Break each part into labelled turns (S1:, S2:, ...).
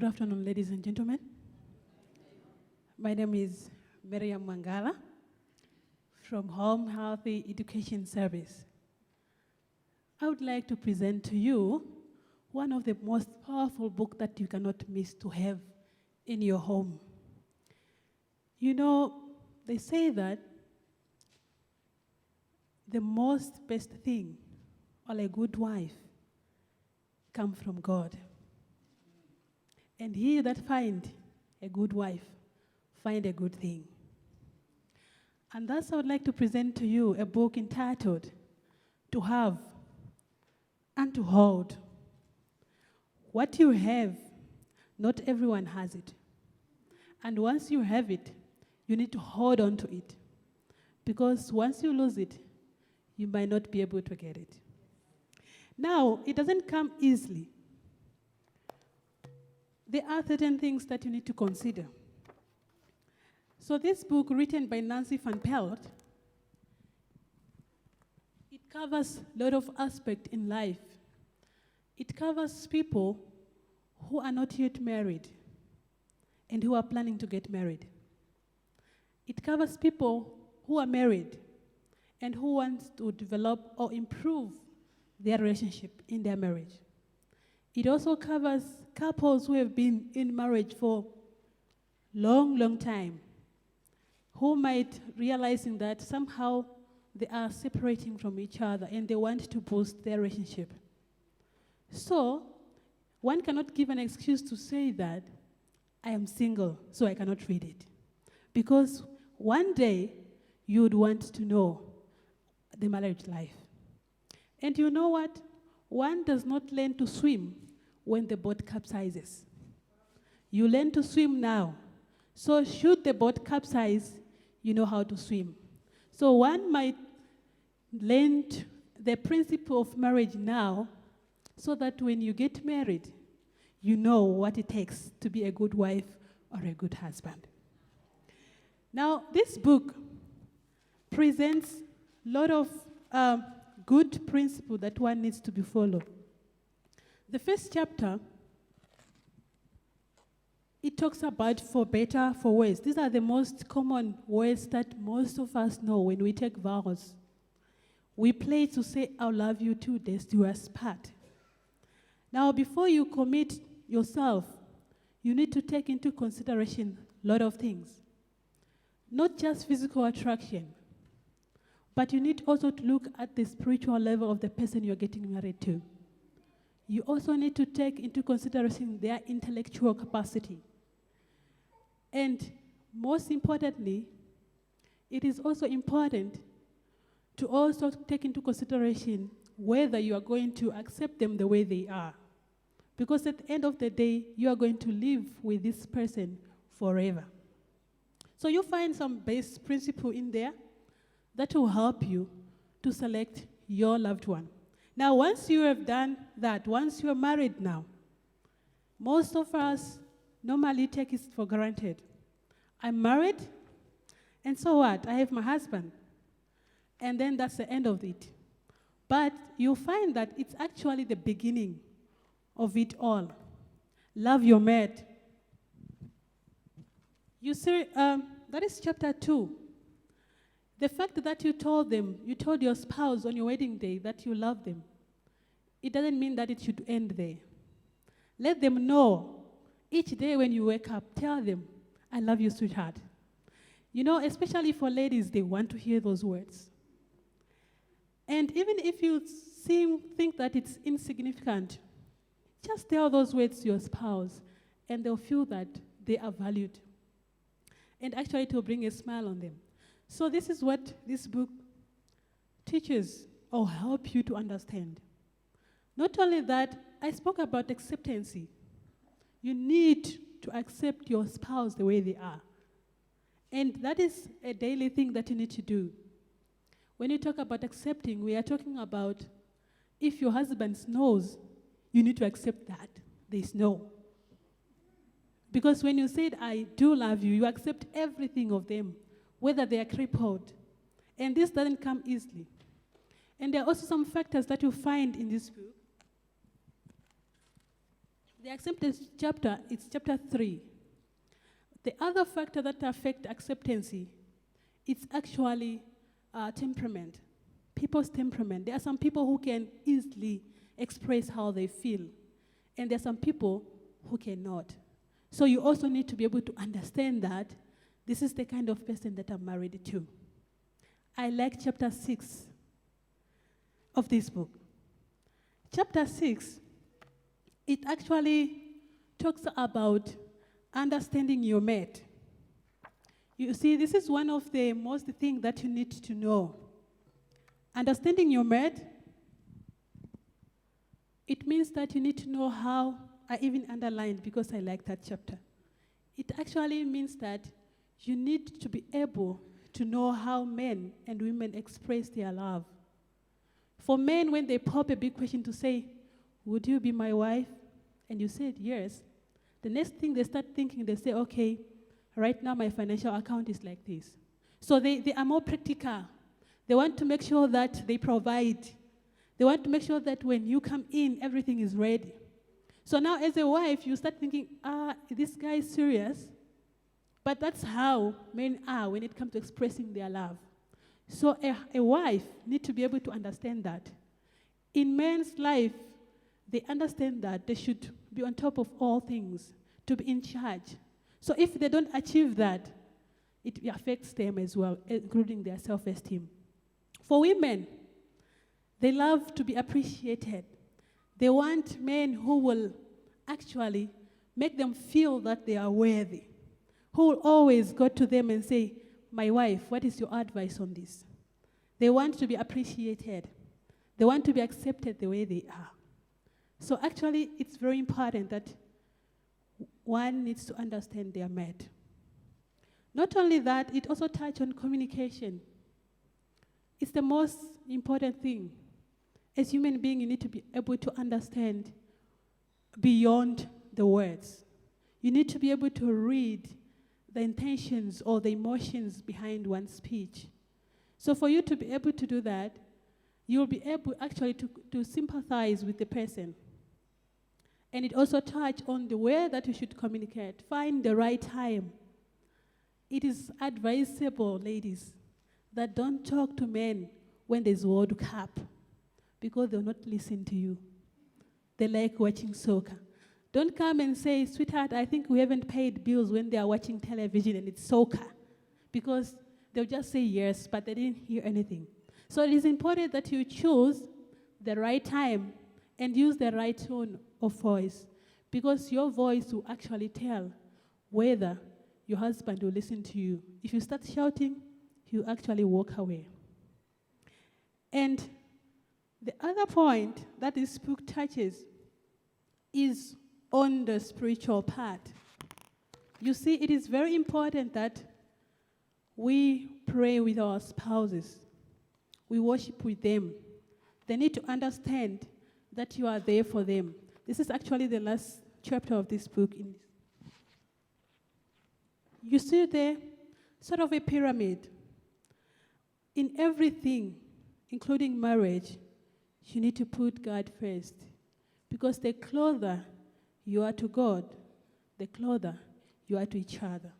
S1: Good afternoon, ladies and gentlemen. My name is Miriam Mangala from Home Healthy Education Service. I would like to present to you one of the most powerful books that you cannot miss to have in your home. You know, they say that the most best thing, or a good wife, comes from God. And he that find a good wife, find a good thing. And thus I would like to present to you a book entitled, To Have and to Hold. What you have, not everyone has it. And once you have it, you need to hold on to it. Because once you lose it, you might not be able to get it. Now, it doesn't come easily. There are certain things that you need to consider. So this book, written by Nancy Van Pelt, it covers a lot of aspects in life. It covers people who are not yet married and who are planning to get married. It covers people who are married and who want to develop or improve their relationship in their marriage. It also covers couples who have been in marriage for long, long time, who might realizing that somehow they are separating from each other and they want to boost their relationship. So, one cannot give an excuse to say that I am single, so I cannot read it. Because one day, you would want to know the marriage life. And you know what? One does not learn to swim when the boat capsizes. You learn to swim now. So should the boat capsize, you know how to swim. So one might learn the principle of marriage now so that when you get married, you know what it takes to be a good wife or a good husband. Now, this book presents a lot of good principles that one needs to be followed. The first chapter, it talks about for better, for worse. These are the most common words that most of us know when we take vows. We play to say, I'll love you till death do us part. Now, before you commit yourself, you need to take into consideration a lot of things. Not just physical attraction, but you need also to look at the spiritual level of the person you're getting married to. You also need to take into consideration their intellectual capacity. And most importantly, it is also important to also take into consideration whether you are going to accept them the way they are. Because at the end of the day, you are going to live with this person forever. So you find some base principle in there that will help you to select your loved one. Now, once you have done that, once you are married now, most of us normally take it for granted. I'm married, and so what? I have my husband. And then that's the end of it. But you'll find that it's actually the beginning of it all. Love your mate. You see, that is chapter 2. The fact that you told your spouse on your wedding day that you love them, it doesn't mean that it should end there. Let them know each day when you wake up, tell them, I love you, sweetheart. You know, especially for ladies, they want to hear those words. And even if you think that it's insignificant, just tell those words to your spouse, and they'll feel that they are valued. And actually, it will bring a smile on them. So this is what this book teaches or help you to understand. Not only that, I spoke about acceptance. You need to accept your spouse the way they are. And that is a daily thing that you need to do. When you talk about accepting, we are talking about if your husband snores, you need to accept that they snore. Because when you said, I do love you, you accept everything of them, whether they are crippled. And this doesn't come easily. And there are also some factors that you find in this book The acceptance chapter, it's chapter 3. The other factor that affects acceptance, it's actually temperament, people's temperament. There are some people who can easily express how they feel, and there are some people who cannot. So you also need to be able to understand that this is the kind of person that I'm married to. I like chapter 6 of this book. Chapter 6, it actually talks about understanding your mate. You see, this is one of the most things that you need to know. Understanding your mate, it means that you need to know how, I even underlined because I like that chapter. It actually means that you need to be able to know how men and women express their love. For men, when they pop a big question to say, would you be my wife? And you said yes. The next thing they start thinking, they say, okay, right now my financial account is like this. So they are more practical. They want to make sure that they provide. They want to make sure that when you come in, everything is ready. So now as a wife, you start thinking, this guy is serious. But that's how men are when it comes to expressing their love. So a wife needs to be able to understand that. In men's life, they understand that they should be on top of all things, to be in charge. So if they don't achieve that, it affects them as well, including their self-esteem. For women, they love to be appreciated. They want men who will actually make them feel that they are worthy, who will always go to them and say, my wife, what is your advice on this? They want to be appreciated. They want to be accepted the way they are. So actually, it's very important that one needs to understand their mate. Not only that, it also touches on communication. It's the most important thing. As human beings, you need to be able to understand beyond the words. You need to be able to read the intentions or the emotions behind one's speech. So for you to be able to do that, you'll be able actually to sympathize with the person. And it also touches on the way that you should communicate. Find the right time. It is advisable, ladies, that don't talk to men when there's World Cup, because they'll not listen to you. They like watching soccer. Don't come and say, sweetheart, I think we haven't paid bills when they are watching television and it's soccer, because they'll just say yes, but they didn't hear anything. So it is important that you choose the right time and use the right tone of voice, because your voice will actually tell whether your husband will listen to you. If you start shouting, he'll actually walk away. And the other point that this book touches is on the spiritual part. You see, it is very important that we pray with our spouses. We worship with them. They need to understand that you are there for them. This is actually the last chapter of this book. You see there, sort of a pyramid. In everything, including marriage, you need to put God first. Because the closer you are to God, the closer you are to each other.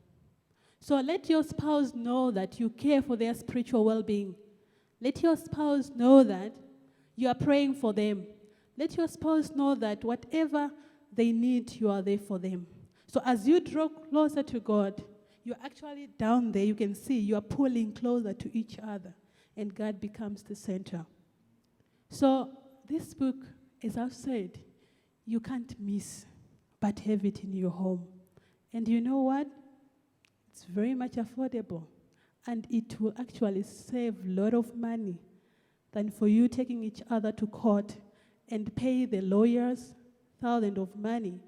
S1: So let your spouse know that you care for their spiritual well-being. Let your spouse know that you are praying for them. Let your spouse know that whatever they need, you are there for them. So as you draw closer to God, you're actually down there. You can see you are pulling closer to each other, and God becomes the center. So this book, as I've said, you can't miss but have it in your home. And you know what? It's very much affordable, and it will actually save a lot of money than for you taking each other to court and pay the lawyers thousands of money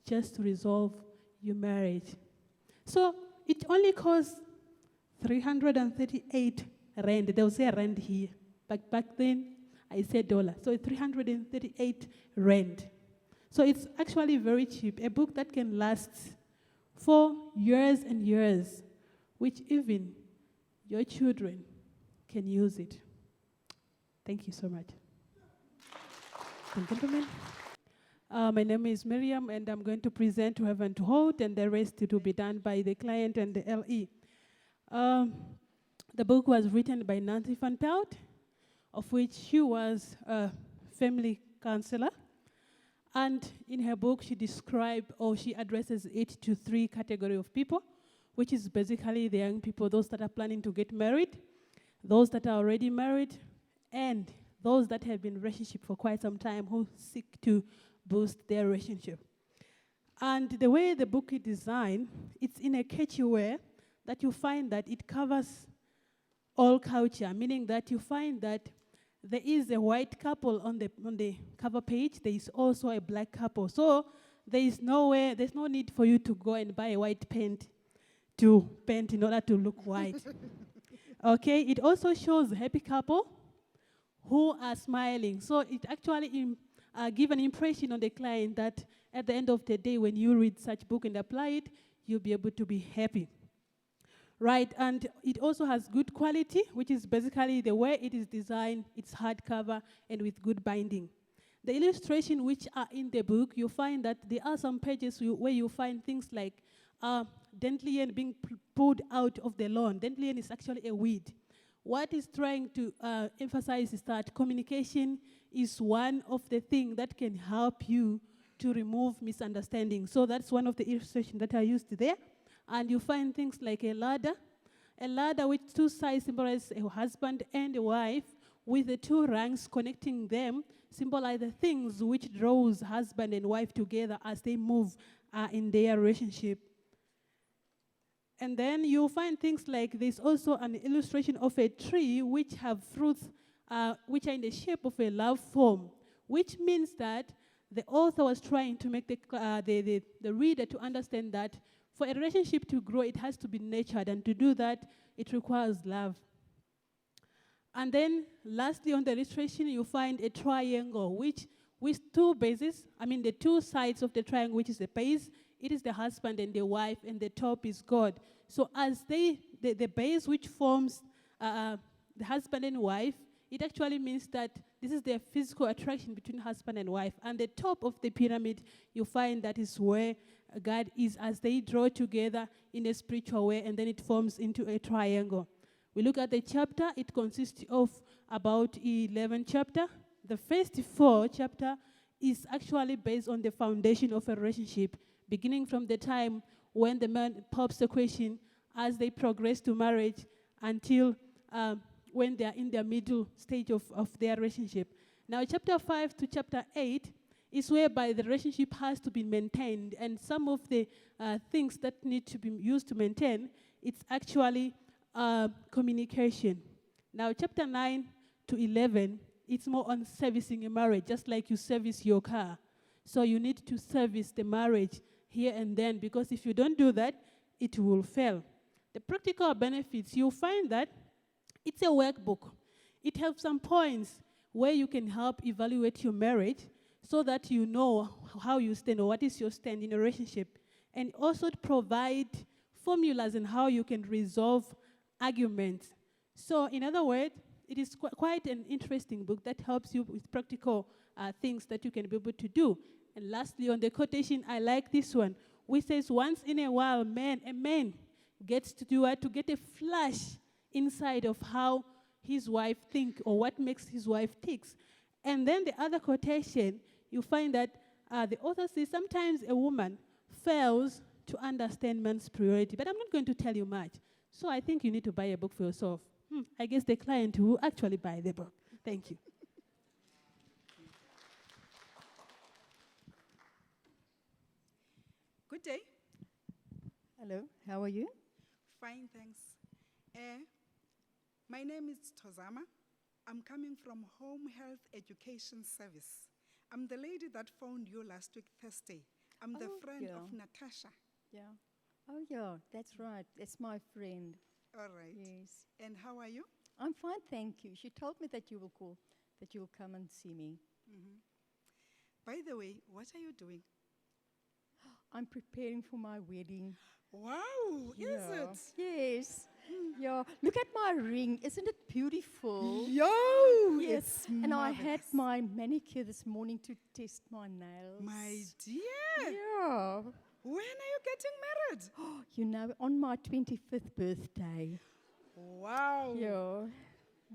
S1: just to resolve your marriage. So it only costs 338 rand. They'll say rand here, but back then I said dollar. So 338 rand. So it's actually very cheap. A book that can last for years and years, which even your children can use it. Thank you so much. Gentlemen. My name is Miriam, and I'm going to present to have and to hold, and the rest to be done by the client and the LE. The book was written by Nancy Van Pelt, of which she was a family counselor. And in her book, she describes, or she addresses it to three categories of people, which is basically the young people, those that are planning to get married, those that are already married, and those that have been in a relationship for quite some time who seek to boost their relationship. And the way the book is designed, it's in a catchy way that you find that it covers all culture, meaning that you find that there is a white couple on the cover page. There is also a black couple. So there's no need for you to go and buy a white paint to paint in order to look white. Okay, it also shows a happy couple who are smiling. So it actually gives an impression on the client that at the end of the day, when you read such book and apply it, you'll be able to be happy. Right, and it also has good quality, which is basically the way it is designed. It's hardcover and with good binding. The illustration which are in the book, you find that there are some pages where you find things like dandelion being pulled out of the lawn. Dandelion is actually a weed. What is trying to emphasize is that communication is one of the things that can help you to remove misunderstanding. So that's one of the illustrations that I used there. And you find things like a ladder with two sides symbolize a husband and a wife, with the two ranks connecting them symbolize the things which draws husband and wife together as they move in their relationship. And then you'll find things like there's also an illustration of a tree which have fruits which are in the shape of a love form, which means that the author was trying to make the reader to understand that for a relationship to grow, it has to be nurtured, and to do that, it requires love. And then, lastly, on the illustration, you find a triangle, which with two bases, the two sides of the triangle, which is the base, it is the husband and the wife, and the top is God. So as the base which forms the husband and wife, it actually means that this is the physical attraction between husband and wife. And the top of the pyramid, you find that is where God is as they draw together in a spiritual way, and then it forms into a triangle. We look at the chapter. It consists of about 11 chapters. The first 4 chapters is actually based on the foundation of a relationship, beginning from the time when the man pops the question as they progress to marriage until when they are in their middle stage of their relationship. Now, chapter 5 to chapter 8 is whereby the relationship has to be maintained, and some of the things that need to be used to maintain, it's actually communication. Now, chapter 9 to 11, it's more on servicing a marriage, just like you service your car. So you need to service the marriage here and then, because if you don't do that, it will fail. The practical benefits, you'll find that it's a workbook. It has some points where you can help evaluate your marriage so that you know how you stand or what is your stand in a relationship, and also to provide formulas on how you can resolve arguments. So in other words, it is quite an interesting book that helps you with practical things that you can be able to do. And lastly, on the quotation, I like this one, which says, once in a while, a man gets to get a flash inside of how his wife thinks or what makes his wife tick. And then the other quotation, you find that the author says sometimes a woman fails to understand man's priority. But I'm not going to tell you much. So I think you need to buy a book for yourself. I guess the client will actually buy the book. Thank you.
S2: Good day.
S3: Hello, how are you?
S2: Fine, thanks. My name is Tozama. I'm coming from Home Health Education Service. I'm the lady that phoned you last week, Thursday. I'm the friend of Natasha.
S3: Yeah. Oh, yeah, that's right. That's my friend.
S2: All right.
S3: Yes.
S2: And how are you?
S3: I'm fine, thank you. She told me that you will call, that you will come and see me.
S2: By the way, what are you doing?
S3: I'm preparing for my wedding.
S2: Wow, is
S3: Yeah.
S2: it?
S3: Yes. Yeah. Look at my ring. Isn't it beautiful?
S2: Yo,
S3: Yes.
S2: it's
S3: And I had
S2: marvelous.
S3: my manicure this morning to test my nails.
S2: My dear,
S3: Yeah.
S2: when are you getting married?
S3: You know, on my 25th birthday.
S2: Wow.
S3: Yeah.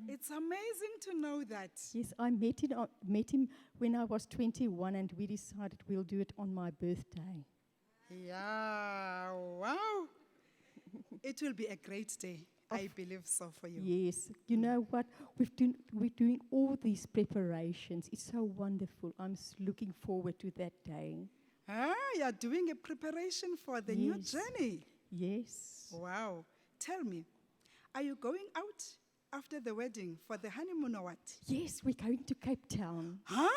S2: It's amazing to know that.
S3: Yes, I met him when I was 21, and we decided we'll do it on my birthday.
S2: Yeah, wow. It will be a great day. I believe so for you.
S3: Yes. You know what? We're doing all these preparations. It's so wonderful. I'm looking forward to that day.
S2: Ah, you're doing a preparation for the new
S3: Yes.
S2: journey.
S3: Yes.
S2: Wow. Tell me, are you going out after the wedding for the honeymoon or what?
S3: Yes, we're going to Cape Town.
S2: Huh?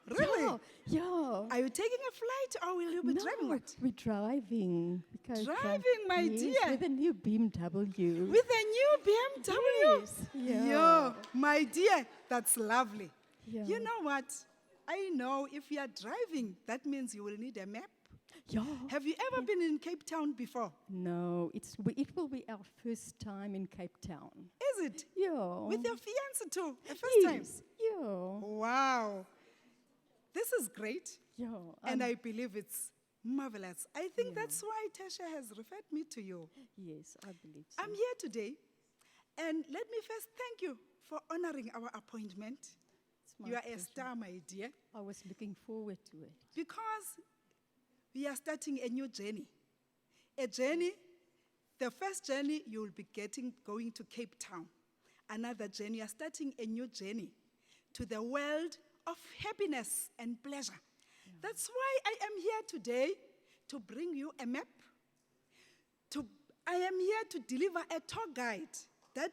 S2: Really?
S3: Yeah.
S2: Are you taking a flight or will you be driving what?
S3: We're driving. We go
S2: Driving, my
S3: yes,
S2: dear.
S3: with a new BMW.
S2: With a new BMW?
S3: Yes. Yeah.
S2: Yo, my dear, that's lovely.
S3: Yeah.
S2: You know what? I know if you are driving, that means you will need a map.
S3: Yeah.
S2: Have you ever been in Cape Town before?
S3: No, it will be our first time in Cape Town.
S2: Is it?
S3: Yeah.
S2: With your fiancé too? A first time?
S3: Yes. Yeah.
S2: Wow. This is great.
S3: Yeah.
S2: And I believe it's marvelous. I think that's why Tasha has referred me to you.
S3: Yes, I believe so.
S2: I'm here today, and let me first thank you for honoring our appointment.
S3: It's my
S2: You are a
S3: pleasure.
S2: star, my dear,
S3: I was looking forward to it.
S2: because we are starting a new journey. A journey, the first journey you will be going to Cape Town. Another journey, you are starting a new journey to the world of happiness and pleasure. That's why I am here today to bring you a map. I am here to deliver a tour guide that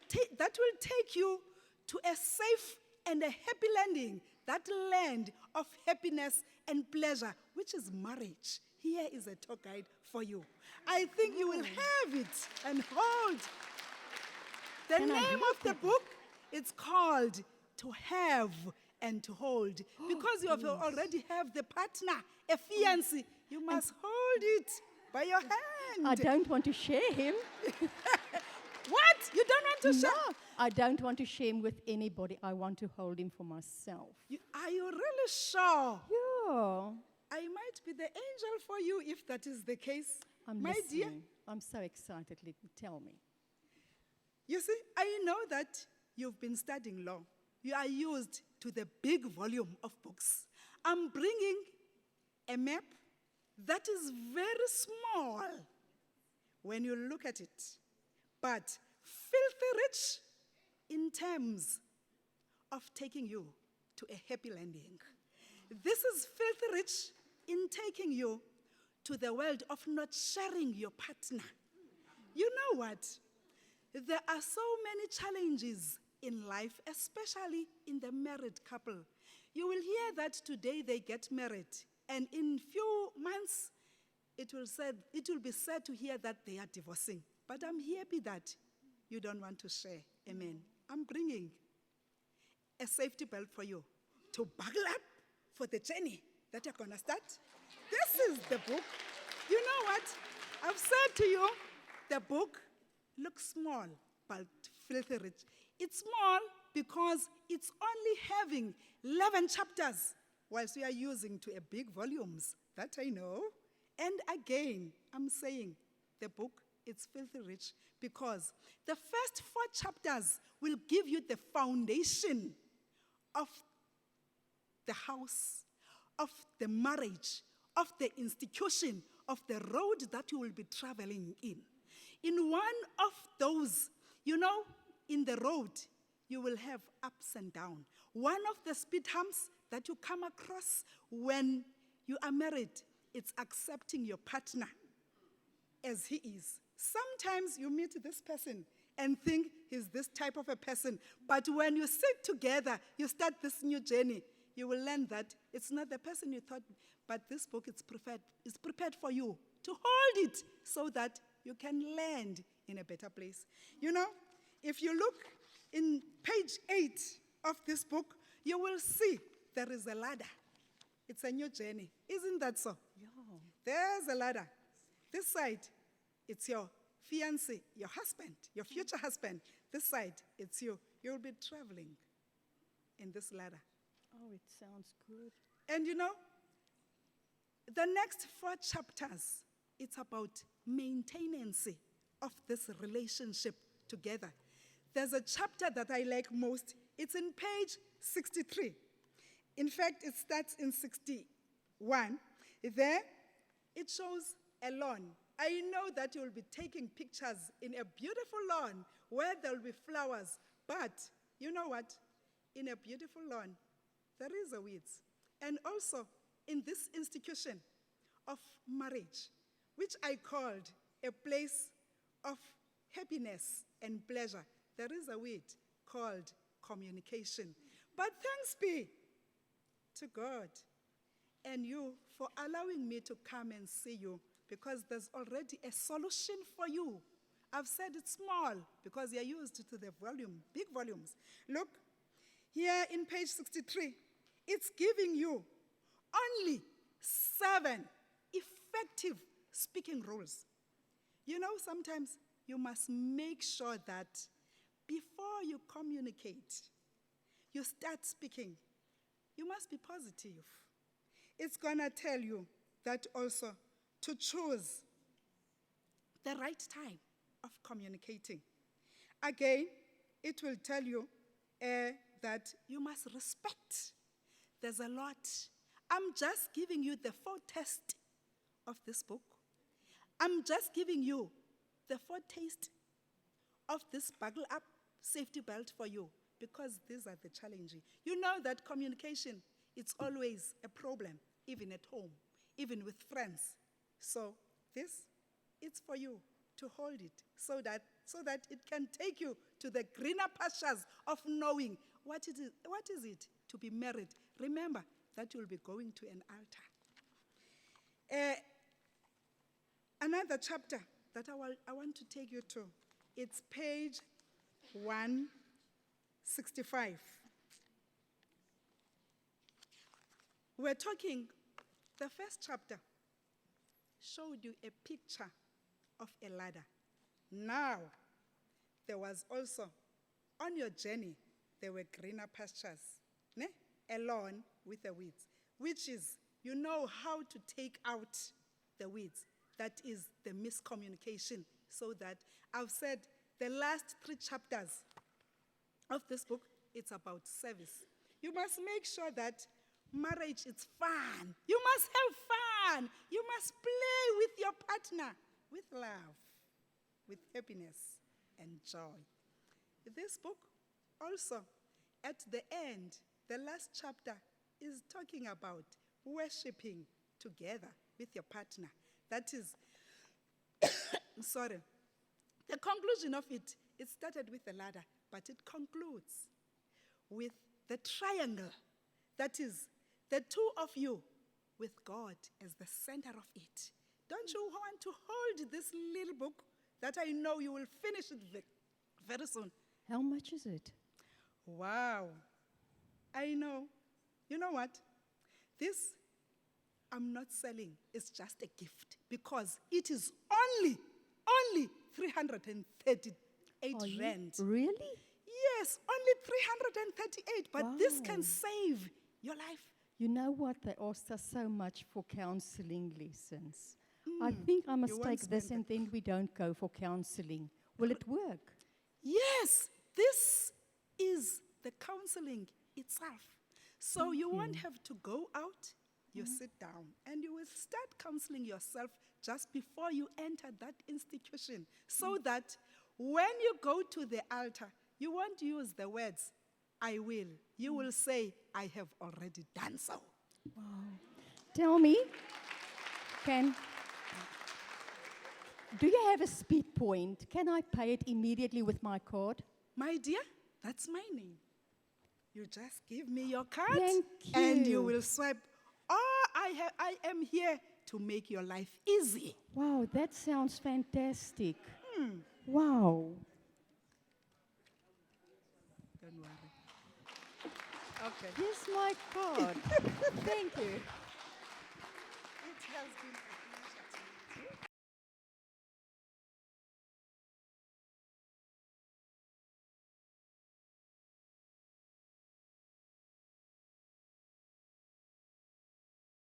S2: will take you to a safe and a happy landing, that land of happiness and pleasure, which is marriage. Here is a tour guide for you. I think you will have it and hold. The
S3: Can I
S2: name
S3: have
S2: of the book, it's called To Have and to Hold. Because you already have the partner, a fiancé, you must hold it by your hand.
S3: I don't want to share him.
S2: What? You don't want to
S3: No,
S2: share?
S3: I don't want to share him with anybody. I want to hold him for myself.
S2: Are you really sure?
S3: Yeah.
S2: I might be the angel for you if that is the case.
S3: I'm
S2: My dear,
S3: listening. I'm so excited. Tell me.
S2: you see, I know that you've been studying law. You are used to the big volume of books. I'm bringing a map that is very small when you look at it, but filthy rich in terms of taking you to a happy landing. This is filthy rich in taking you to the world of not sharing your partner. You know what? There are so many challenges in life, especially in the married couple. You will hear that today they get married, and in few months, it will be sad to hear that they are divorcing. But I'm happy that you don't want to share. Amen. I'm bringing a safety belt for you to buckle up for the journey that you're going to start. This is the book. You know what? I've said to you, the book looks small, but filthy rich. It's small because it's only having 11 chapters, whilst we are using to a big volumes. That I know. And again, I'm saying the book, it's filthy rich because the first 4 chapters will give you the foundation of the house, of the marriage, of the institution, of the road that you will be traveling in. In one of those, in the road, you will have ups and downs. One of the speed humps that you come across when you are married, it's accepting your partner as he is. Sometimes you meet this person and think he's this type of a person. But when you sit together, you start this new journey, you will learn that it's not the person you thought, but this book is prepared for you to hold it so that you can land in a better place. If you look in page 8 of this book, you will see there is a ladder. It's a new journey. Isn't that so?
S3: Yeah.
S2: There's a ladder. This side, it's your fiancé, your husband, your future husband. This side, it's you. You'll be traveling in this ladder.
S3: Oh, it sounds good.
S2: And you know, the next 4 chapters, it's about maintenance of this relationship together. There's a chapter that I like most. It's in page 63. In fact, it starts in 61. There, it shows a lawn. I know that you'll be taking pictures in a beautiful lawn where there'll be flowers. But you know what? In a beautiful lawn, there is a weeds. And also, in this institution of marriage, which I called a place of happiness and pleasure, there is a weed called communication. But thanks be to God and you for allowing me to come and see you, because there's already a solution for you. I've said it's small because you're used to the volume, big volumes. Look, here in page 63, it's giving you only 7 effective speaking rules. You know, sometimes you must make sure that before you communicate, you start speaking, you must be positive. It's going to tell you that also to choose the right time of communicating. Again, it will tell you that you must respect. There's a lot. I'm just giving you the foretaste of this book. I'm just giving you the foretaste of this buckle up safety belt for you, because these are the challenges. You know that communication, it's always a problem, even at home, even with friends. So this, it's for you to hold it so that it can take you to the greener pastures of knowing what is it to be married. Remember that you'll be going to an altar. Another chapter that I want to take you to, it's page 165. We're talking, the first chapter showed you a picture of a ladder. Now, there was also, on your journey, there were greener pastures, a lawn with the weeds, which is, you know how to take out the weeds. That is the miscommunication. So that I've said the last 3 chapters of this book, it's about service. You must make sure that marriage is fun. You must have fun. You must play with your partner with love, with happiness and joy. This book also, at the end, the last chapter is talking about worshiping together with your partner. That is, sorry, the conclusion of it started with the ladder, but it concludes with the triangle. That is, the 2 of you with God as the center of it. Don't you want to hold this little book that I know you will finish it very soon?
S3: How much is it?
S2: Wow. I know. You know what? This I'm not selling. It's just a gift because it is only 338 rand.
S3: Really?
S2: Yes, only 338, but this can
S3: Wow.
S2: save your life.
S3: You know what? They asked us so much for counseling lessons. I think I must
S2: won't
S3: take this
S2: spend
S3: and then we don't go for counseling. Will it work?
S2: Yes, this is the counseling itself. So you won't have to go out. You sit down and you will start counseling yourself just before you enter that institution, so that when you go to the altar, you won't use the words, I will. You will say, I have already done so.
S3: Tell me, do you have a speed point? Can I pay it immediately with my card?
S2: My dear, that's my name. You just give me your card
S3: Thank
S2: and you
S3: you.
S2: will swipe. Oh, I am here to make your life easy.
S3: Wow, that sounds fantastic. Wow.
S2: Don't worry. Okay.
S3: Here's my card. Thank you.
S2: It has been